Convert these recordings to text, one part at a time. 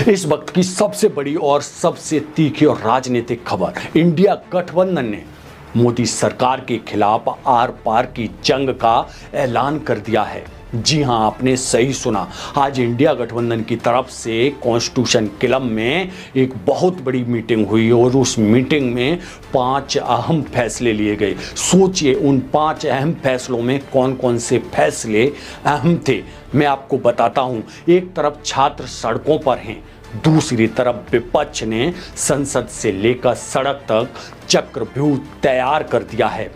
इस वक्त की सबसे बड़ी और सबसे तीखी और राजनीतिक खबर, इंडिया गठबंधन ने मोदी सरकार के खिलाफ आर पार की जंग का ऐलान कर दिया है। जी हां, आपने सही सुना। आज इंडिया गठबंधन की तरफ से कॉन्स्टिट्यूशन क्लब में एक बहुत बड़ी मीटिंग हुई और उस मीटिंग में 5 अहम फैसले लिए गए। सोचिए उन 5 अहम फैसलों में कौन कौन से फैसले अहम थे, मैं आपको बताता हूं। एक तरफ छात्र सड़कों पर हैं, दूसरी तरफ विपक्ष ने संसद से लेकर सड़क तक चक्रव्यूह तैयार कर दिया है।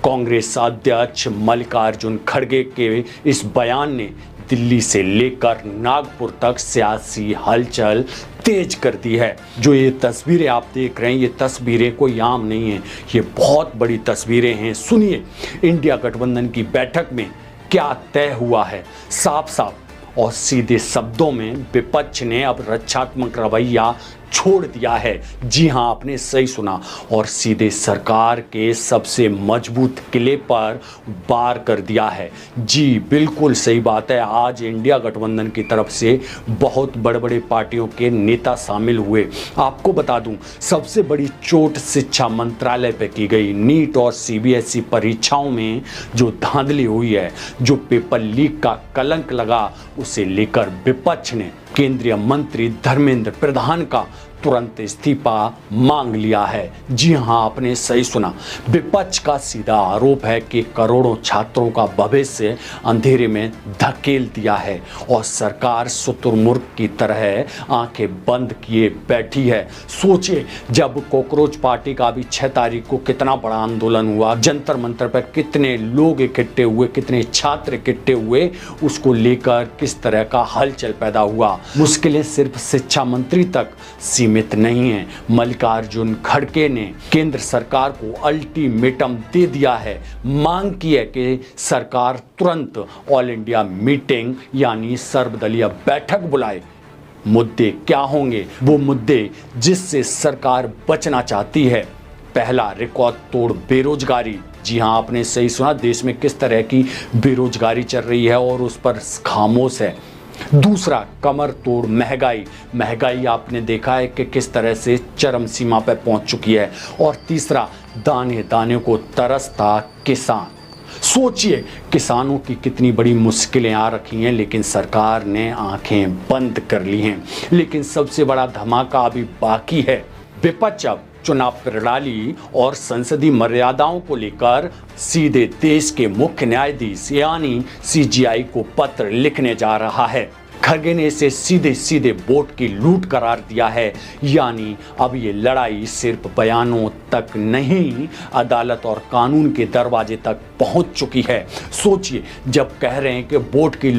कांग्रेस अध्यक्ष मल्लिकार्जुन खड़गे के इस बयान ने दिल्ली से लेकर नागपुर तक सियासी हलचल तेज कर दी है। जो ये तस्वीरें आप देख रहे हैं, ये तस्वीरें कोई आम नहीं है, ये बहुत बड़ी तस्वीरें हैं। सुनिए इंडिया गठबंधन की बैठक में क्या तय हुआ है। साफ साफ और सीधे शब्दों में विपक्ष ने अब रक्षात्मक रवैया छोड़ दिया है। जी हां, आपने सही सुना, और सीधे सरकार के सबसे मजबूत किले पर वार कर दिया है। जी बिल्कुल सही बात है। आज इंडिया गठबंधन की तरफ से बहुत बड़े बड़े पार्टियों के नेता शामिल हुए। आपको बता दूं, सबसे बड़ी चोट शिक्षा मंत्रालय पे की गई। नीट और सीबीएसई परीक्षाओं में जो धांधली हुई है, जो पेपर लीक का कलंक लगा, उसे लेकर विपक्ष ने केंद्रीय मंत्री धर्मेंद्र प्रधान का तुरंत इस्तीफा मांग लिया है। जी हां, आपने सही सुना। विपक्ष का सीधा आरोप है कि करोड़ों छात्रों का भविष्य अंधेरे में धकेल दिया है और सरकार शुतुरमुर्ग की तरह आंखें बंद किए बैठी है। सोचिए, जब कॉकरोच पार्टी का भी 6 तारीख को कितना बड़ा आंदोलन हुआ, जंतर मंतर पर कितने लोग इकट्ठे हुए, कितने छात्र इकट्ठे हुए, उसको लेकर किस तरह का हलचल पैदा हुआ। मुश्किलें सिर्फ शिक्षा मंत्री तक सीमित नहीं है। मल्लिकार्जुन खड़गे ने केंद्र सरकार को अल्टीमेटम दे दिया है। मांग की है कि सरकार तुरंत ऑल इंडिया मीटिंग यानी सर्वदलीय बैठक बुलाए। मुद्दे क्या होंगे? वो मुद्दे जिससे सरकार बचना चाहती है। पहला, रिकॉर्ड तोड़ बेरोजगारी। जी हाँ, आपने सही सुना। देश में किस तरह की बेरोजगारी चल रही है और उस पर खामोश है। दूसरा, कमर तोड़ महंगाई। महंगाई आपने देखा है कि किस तरह से चरम सीमा पर पहुंच चुकी है। और तीसरा, दाने दाने को तरसता किसान। सोचिए किसानों की कितनी बड़ी मुश्किलें आ रखी हैं, लेकिन सरकार ने आंखें बंद कर ली हैं। लेकिन सबसे बड़ा धमाका अभी बाकी है। विपक्ष अब चुनाव प्रणाली और संसदीय मर्यादाओं को लेकर सीधे देश के मुख्य न्यायाधीश यानी सीजेआई को पत्र लिखने जा रहा है। खड़गे ने इसे सीधे सीधे वोट की लूट करार दिया है। यानी अब ये लड़ाई सिर्फ बयानों तक नहीं, अदालत और कानून के दरवाजे तक पहुंच चुकी है। सोचिए, जब कह रहे हैं कि वोट की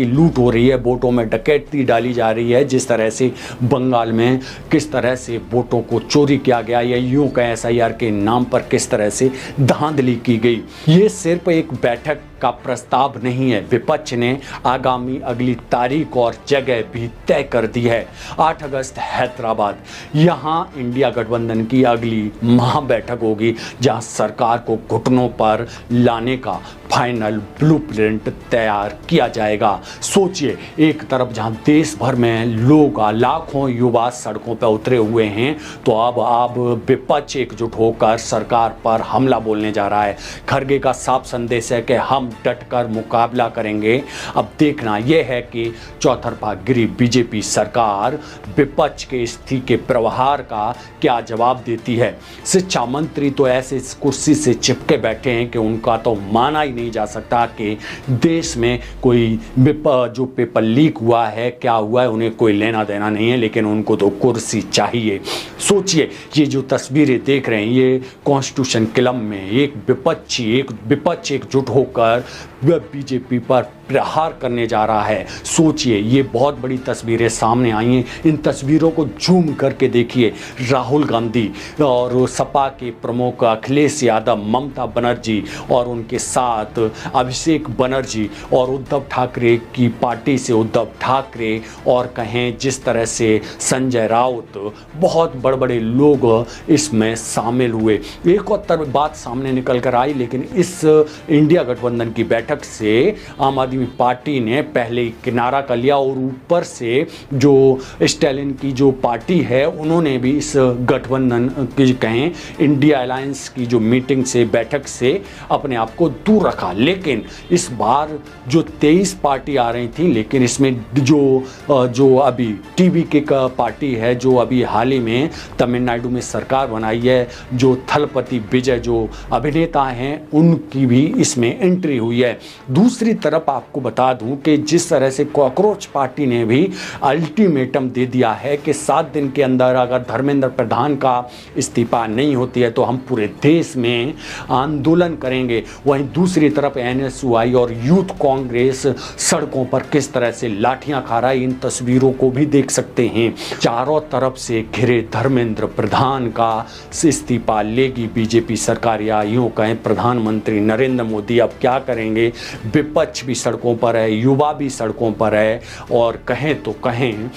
लूट हो रही है, वोटों में डकैती डाली जा रही है, जिस तरह से बंगाल में किस तरह से वोटों को चोरी किया गया, या यूं कहें SIR के नाम पर किस तरह से धांधली की गई। ये सिर्फ एक बैठक का प्रस्ताव नहीं है। विपक्ष ने आगामी अगली तारीख और जगह भी तय कर दी है। 8 अगस्त हैदराबाद, यहाँ इंडिया गठबंधन की अगली महाबैठक होगी, जहाँ सरकार को घुटनों पर लाने का फाइनल ब्लूप्रिंट तैयार किया जाएगा। सोचिए, एक तरफ जहां देश भर में लोग, लाखों युवा सड़कों पर उतरे हुए हैं, तो अब विपक्ष एकजुट होकर सरकार पर हमला बोलने जा रहा है। खड़गे का साफ संदेश है कि हम डटकर मुकाबला करेंगे। अब देखना यह है कि चौतरफा गिरी बीजेपी सरकार विपक्ष के स्थिति के प्रहार का क्या जवाब देती है। शिक्षा मंत्री तो ऐसे कुर्सी से चिपके बैठे हैं कि उनका तो माना ही नहीं जा सकता कि देश में कोई जो पेपर लीक हुआ है, क्या हुआ है, उन्हें कोई लेना देना नहीं है, लेकिन उनको तो कुर्सी चाहिए। सोचिए, ये जो तस्वीरें देख रहे हैं, ये कॉन्स्टिट्यूशन क्लब में एक विपक्ष एकजुट होकर बीजेपी पर प्रहार करने जा रहा है। सोचिए, ये बहुत बड़ी तस्वीरें सामने आई हैं। इन तस्वीरों को जूम करके देखिए। राहुल गांधी और सपा के प्रमुख अखिलेश यादव, ममता बनर्जी और उनके साथ अभिषेक बनर्जी और उद्धव ठाकरे की पार्टी से उद्धव ठाकरे, और कहें जिस तरह से संजय राउत, बहुत बड़े बड़े लोग इसमें शामिल हुए। एक और बात सामने निकल कर आई, लेकिन इस इंडिया गठबंधन की बैठक से आम आदमी आदमी पार्टी ने पहले किनारा कर लिया और ऊपर से जो स्टालिन की जो पार्टी है उन्होंने भी इस गठबंधन की कहें इंडिया अलायंस की जो मीटिंग से बैठक से अपने आप को दूर रखा। लेकिन इस बार जो 23 पार्टी आ रही थी, लेकिन इसमें जो अभी टीवीके का पार्टी है जो अभी हाल ही में तमिलनाडु में सरकार बनाई है, जो थलपति विजय जो अभिनेता हैं उनकी भी इसमें एंट्री हुई है। दूसरी तरफ आपको बता दूं कि जिस तरह से कॉकरोच पार्टी ने भी अल्टीमेटम दे दिया है कि 7 दिन के अंदर अगर धर्मेंद्र प्रधान का इस्तीफा नहीं होती है तो हम पूरे देश में आंदोलन करेंगे। वहीं दूसरी तरफ एनएसयूआई और यूथ कांग्रेस सड़कों पर किस तरह से लाठियां खा रहा है, इन तस्वीरों को भी देख सकते हैं। चारों तरफ से घिरे धर्मेंद्र प्रधान का इस्तीफा लेगी बीजेपी सरकार, या यूं कहें प्रधानमंत्री नरेंद्र मोदी अब क्या करेंगे। विपक्ष भी सड़कों पर है, युवा भी सड़कों पर है, और कहें तो कहें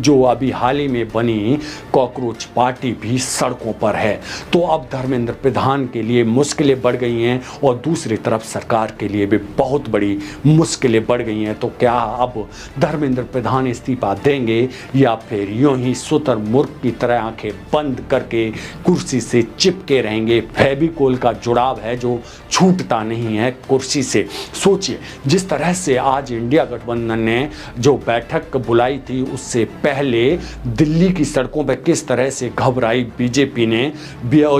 जो अभी हाल ही में बनी कॉकरोच पार्टी भी सड़कों पर है। तो अब धर्मेंद्र प्रधान के लिए मुश्किलें बढ़ गई हैं और दूसरी तरफ सरकार के लिए भी बहुत बड़ी मुश्किलें बढ़ गई हैं। तो क्या अब धर्मेंद्र प्रधान इस्तीफा देंगे या फिर यूं ही शुतुरमुर्ग की तरह आंखें बंद करके कुर्सी से चिपके रहेंगे। फेविकोल का जुड़ाव है जो छूटता नहीं है कुर्सी से। सोचिए जिस तरह से आज इंडिया गठबंधन ने जो बैठक बुलाई थी उससे पहले दिल्ली की सड़कों पर किस तरह से घबराई बीजेपी ने,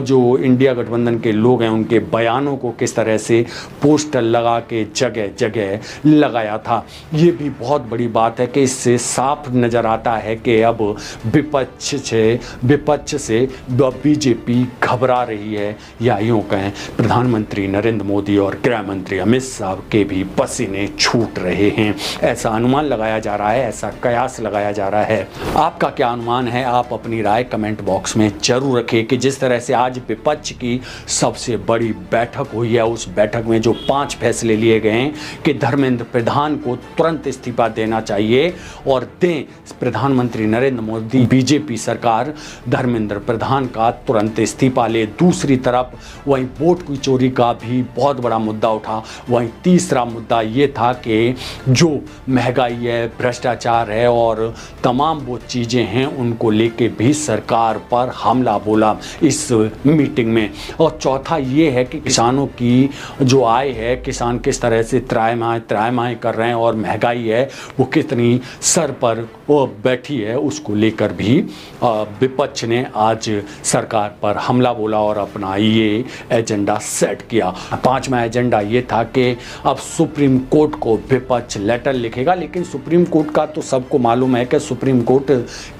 जो इंडिया गठबंधन के लोग हैं उनके बयानों को किस तरह से पोस्टर लगा के जगह जगह लगाया था। ये भी बहुत बड़ी बात है कि इससे साफ नजर आता है कि अब विपक्ष से बीजेपी घबरा रही है, या यूं कहें प्रधानमंत्री नरेंद्र मोदी और गृह मंत्री अमित शाह के भी पसीने छूट रहे हैं। ऐसा अनुमान लगाया जा रहा है, ऐसा कयास लगाया जा रहा है। आपका क्या अनुमान है? आप अपनी राय कमेंट बॉक्स में जरूर रखिए कि जिस तरह से आज विपक्ष की सबसे बड़ी बैठक हुई है, उस बैठक में जो 5 फैसले लिए गए हैं कि धर्मेंद्र प्रधान को तुरंत इस्तीफा देना चाहिए और दें प्रधानमंत्री नरेंद्र मोदी, बीजेपी सरकार धर्मेंद्र प्रधान का तुरंत इस्तीफा ले। दूसरी तरफ वहीं वोट की चोरी का भी बहुत बड़ा मुद्दा उठा। वहीं तीसरा मुद्दा ये था कि जो महंगाई है, भ्रष्टाचार है और तमाम वो चीज़ें हैं उनको लेके भी सरकार पर हमला बोला इस मीटिंग में। और चौथा ये है कि किसानों की जो आय है, किसान किस तरह से त्रायमाएँ कर रहे हैं और महंगाई है वो कितनी सर पर वो बैठी है, उसको लेकर भी विपक्ष ने आज सरकार पर हमला बोला और अपना ये एजेंडा सेट किया। 5वां एजेंडा ये था कि अब सुप्रीम कोर्ट को विपक्ष लेटर लिखेगा, लेकिन सुप्रीम कोर्ट का तो सबको मालूम है कि सुप्रीम कोर्ट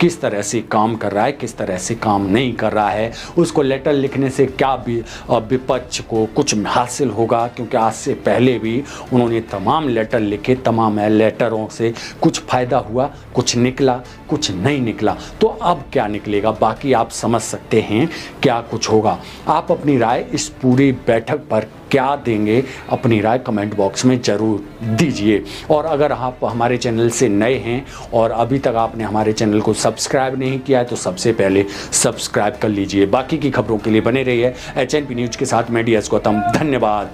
किस तरह से काम कर रहा है, किस तरह से काम नहीं कर रहा है। उसको लेटर लिखने से क्या भी विपक्ष को कुछ हासिल होगा, क्योंकि आज से पहले भी उन्होंने तमाम लेटर लिखे, तमाम लेटरों से कुछ फ़ायदा हुआ, कुछ निकला, कुछ नहीं निकला। तो अब क्या निकलेगा बाकी आप समझ सकते हैं क्या कुछ होगा। आप अपनी राय इस पूरी बैठक पर क्या देंगे, अपनी राय कमेंट बॉक्स में ज़रूर दीजिए। और अगर आप हमारे चैनल से नए हैं और अभी तक आपने हमारे चैनल को सब्सक्राइब नहीं किया है तो सबसे पहले सब्सक्राइब कर लीजिए। बाकी की खबरों के लिए बने रहिए HNP न्यूज़ के साथ। मैं DS गौतम, धन्यवाद।